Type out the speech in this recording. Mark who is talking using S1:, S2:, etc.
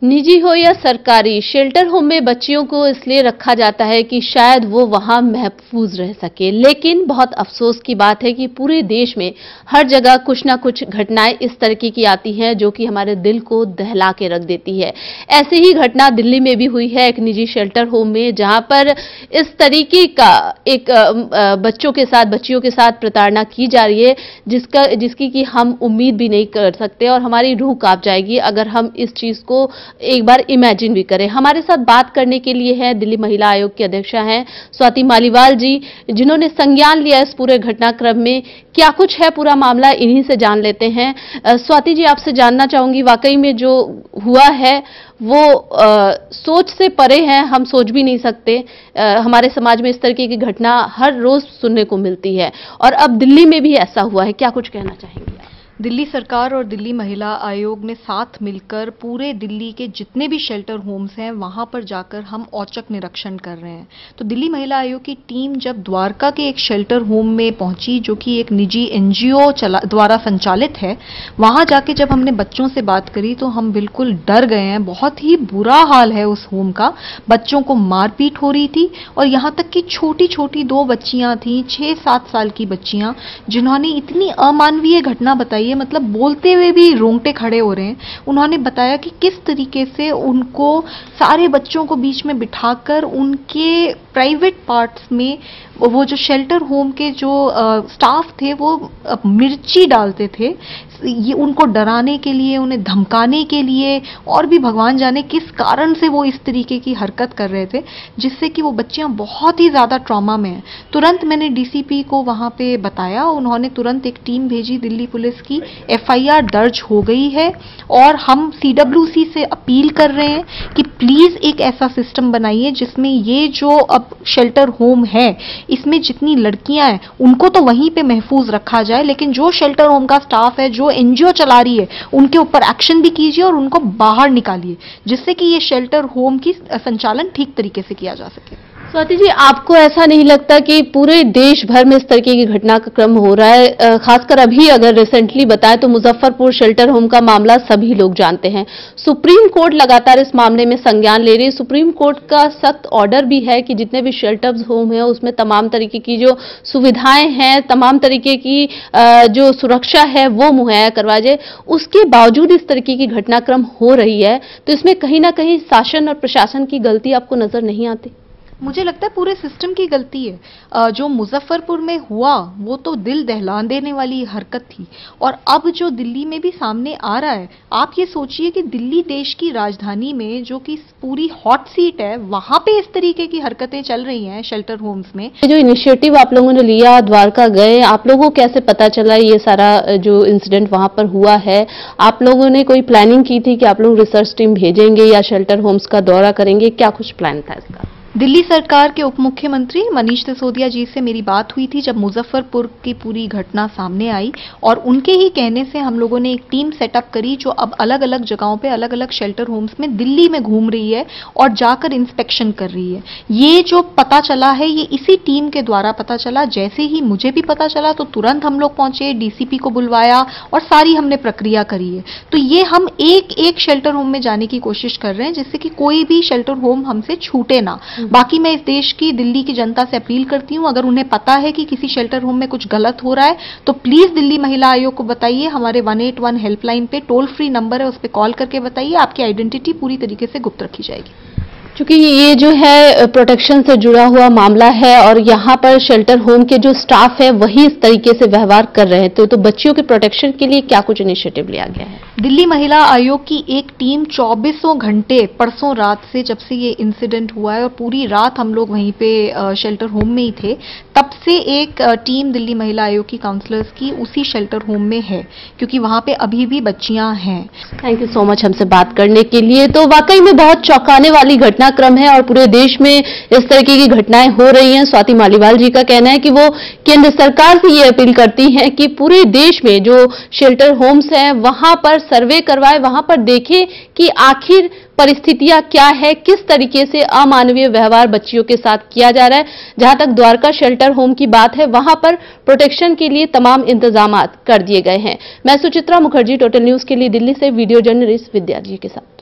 S1: निजी हो या सरकारी, शेल्टर होम में बच्चियों को इसलिए रखा जाता है कि शायद वो वहां महफूज रह सके। लेकिन बहुत अफसोस की बात है कि पूरे देश में हर जगह कुछ ना कुछ घटनाएं इस तरीके की आती हैं जो कि हमारे दिल को दहला के रख देती है। ऐसी ही घटना दिल्ली में भी हुई है, एक निजी शेल्टर होम में, जहां पर इस तरीके का एक बच्चियों के साथ प्रताड़ना की जा रही है जिसकी कि हम उम्मीद भी नहीं कर सकते और हमारी रूह कांप जाएगी अगर हम इस चीज को एक बार इमेजिन भी करें। हमारे साथ बात करने के लिए है दिल्ली महिला आयोग की अध्यक्षा हैं स्वाति मालीवाल जी, जिन्होंने संज्ञान लिया इस पूरे घटनाक्रम में। क्या कुछ है पूरा मामला, इन्हीं से जान लेते हैं। स्वाति जी, आपसे जानना चाहूंगी, वाकई में जो हुआ है वो सोच से परे है, हम सोच भी नहीं सकते। हमारे समाज में इस तरीके की घटना हर रोज सुनने को मिलती है और अब दिल्ली में भी ऐसा हुआ है। क्या कुछ कहना चाहेंगे?
S2: दिल्ली सरकार और दिल्ली महिला आयोग ने साथ मिलकर पूरे दिल्ली के जितने भी शेल्टर होम्स हैं वहां पर जाकर हम औचक निरीक्षण कर रहे हैं। तो दिल्ली महिला आयोग की टीम जब द्वारका के एक शेल्टर होम में पहुंची जो कि एक निजी एनजीओ द्वारा संचालित है, वहां जाके जब हमने बच्चों से बात करी तो हम बिल्कुल डर गए हैं। बहुत ही बुरा हाल है उस होम का, बच्चों को मारपीट हो रही थी और यहां तक कि छोटी छोटी 2 बच्चियां थी, 6-7 साल की बच्चियां, जिन्होंने इतनी अमानवीय घटना बताई, मतलब बोलते हुए भी रोंगटे खड़े हो रहे हैं। उन्होंने बताया कि किस तरीके से उनको सारे बच्चों को बीच में बिठाकर उनके प्राइवेट पार्ट्स में वो जो शेल्टर होम के जो स्टाफ थे वो मिर्ची डालते थे, ये उनको डराने के लिए, उन्हें धमकाने के लिए, और भी भगवान जाने किस कारण से वो इस तरीके की हरकत कर रहे थे, जिससे कि वो बच्चियां बहुत ही ज्यादा ट्रॉमा में हैं। तुरंत मैंने डीसीपी को वहां पे बताया, उन्होंने तुरंत एक टीम भेजी दिल्ली पुलिस की, एफआईआर दर्ज हो गई है और हम सीडब्ल्यूसी से अपील कर रहे हैं कि प्लीज एक ऐसा सिस्टम बनाइए जिसमें ये जो अब शेल्टर होम है इसमें जितनी लड़कियां हैं उनको तो वहीं पे महफूज रखा जाए, लेकिन जो शेल्टर होम का स्टाफ है, जो एनजीओ चला रही है, उनके ऊपर एक्शन भी कीजिए और उनको बाहर निकालिए, जिससे कि ये शेल्टर होम की संचालन ठीक तरीके से किया जा सके।
S1: स्वाति जी, आपको ऐसा नहीं लगता कि पूरे देश भर में इस तरीके की घटना का क्रम हो रहा है? खासकर अभी अगर रिसेंटली बताएं तो मुजफ्फरपुर शेल्टर होम का मामला सभी लोग जानते हैं। सुप्रीम कोर्ट लगातार इस मामले में संज्ञान ले रही है। सुप्रीम कोर्ट का सख्त ऑर्डर भी है कि जितने भी शेल्टर होम है उसमें तमाम तरीके की जो सुविधाएं हैं, तमाम तरीके की जो सुरक्षा है वो मुहैया करवाई जाए। उसके बावजूद इस तरीके की घटनाक्रम हो रही है, तो इसमें कहीं ना कहीं शासन और प्रशासन की गलती आपको नजर नहीं आती?
S2: मुझे लगता है पूरे सिस्टम की गलती है। जो मुजफ्फरपुर में हुआ वो तो दिल दहला देने वाली हरकत थी, और अब जो दिल्ली में भी सामने आ रहा है, आप ये सोचिए कि दिल्ली देश की राजधानी में जो कि पूरी हॉट सीट है, वहां पे इस तरीके की हरकतें चल रही हैं शेल्टर होम्स में।
S1: जो इनिशिएटिव आप लोगों ने लिया, द्वारका गए, आप लोगों को कैसे पता चला ये सारा जो इंसिडेंट वहां पर हुआ है? आप लोगों ने कोई प्लानिंग की थी कि आप लोग रिसर्च टीम भेजेंगे या शेल्टर होम्स का दौरा करेंगे? क्या कुछ प्लान था इसका?
S2: दिल्ली सरकार के उप मुख्यमंत्री मनीष सिसोदिया जी से मेरी बात हुई थी जब मुजफ्फरपुर की पूरी घटना सामने आई, और उनके ही कहने से हम लोगों ने एक टीम सेटअप करी जो अब अलग अलग जगहों पे, अलग अलग शेल्टर होम्स में दिल्ली में घूम रही है और जाकर इंस्पेक्शन कर रही है। ये जो पता चला है ये इसी टीम के द्वारा पता चला। जैसे ही मुझे भी पता चला तो तुरंत हम लोग पहुंचे, डीसीपी को बुलवाया और सारी हमने प्रक्रिया करी है। तो ये हम एक एक शेल्टर होम में जाने की कोशिश कर रहे हैं जिससे कि कोई भी शेल्टर होम हमसे छूटे ना। बाकी मैं इस देश की, दिल्ली की जनता से अपील करती हूं, अगर उन्हें पता है कि किसी शेल्टर होम में कुछ गलत हो रहा है तो प्लीज दिल्ली महिला आयोग को बताइए। हमारे 181 हेल्पलाइन पे टोल फ्री नंबर है, उस पर कॉल करके बताइए, आपकी आइडेंटिटी पूरी तरीके से गुप्त रखी जाएगी।
S1: क्योंकि ये जो है प्रोटेक्शन से जुड़ा हुआ मामला है और यहाँ पर शेल्टर होम के जो स्टाफ है वही इस तरीके से व्यवहार कर रहे हैं, तो बच्चियों के प्रोटेक्शन के लिए क्या कुछ इनिशिएटिव लिया गया है?
S2: दिल्ली महिला आयोग की एक टीम 24 घंटे परसों रात से, जब से ये इंसिडेंट हुआ है और पूरी रात हम लोग वहीं पे शेल्टर होम में ही थे, तब से एक टीम दिल्ली महिला आयोग की काउंसलर्स की उसी शेल्टर होम में है, क्योंकि वहां पे अभी भी बच्चियां हैं।
S1: थैंक यू सो मच हमसे बात करने के लिए। तो वाकई में बहुत चौंकाने वाली घटनाक्रम है और पूरे देश में इस तरीके की घटनाएं हो रही हैं। स्वाति मालीवाल जी का कहना है कि वो केंद्र सरकार से ये अपील करती हैं कि पूरे देश में जो शेल्टर होम्स हैं वहां पर सर्वे करवाए, वहां पर देखें कि आखिर परिस्थितियां क्या है, किस तरीके से अमानवीय व्यवहार बच्चियों के साथ किया जा रहा है। जहां तक द्वारका शेल्टर होम की बात है, वहां पर प्रोटेक्शन के लिए तमाम इंतजाम कर दिए गए हैं। मैं सुचित्रा मुखर्जी, टोटल न्यूज के लिए दिल्ली से वीडियो जर्नलिस्ट विद्या जी के साथ।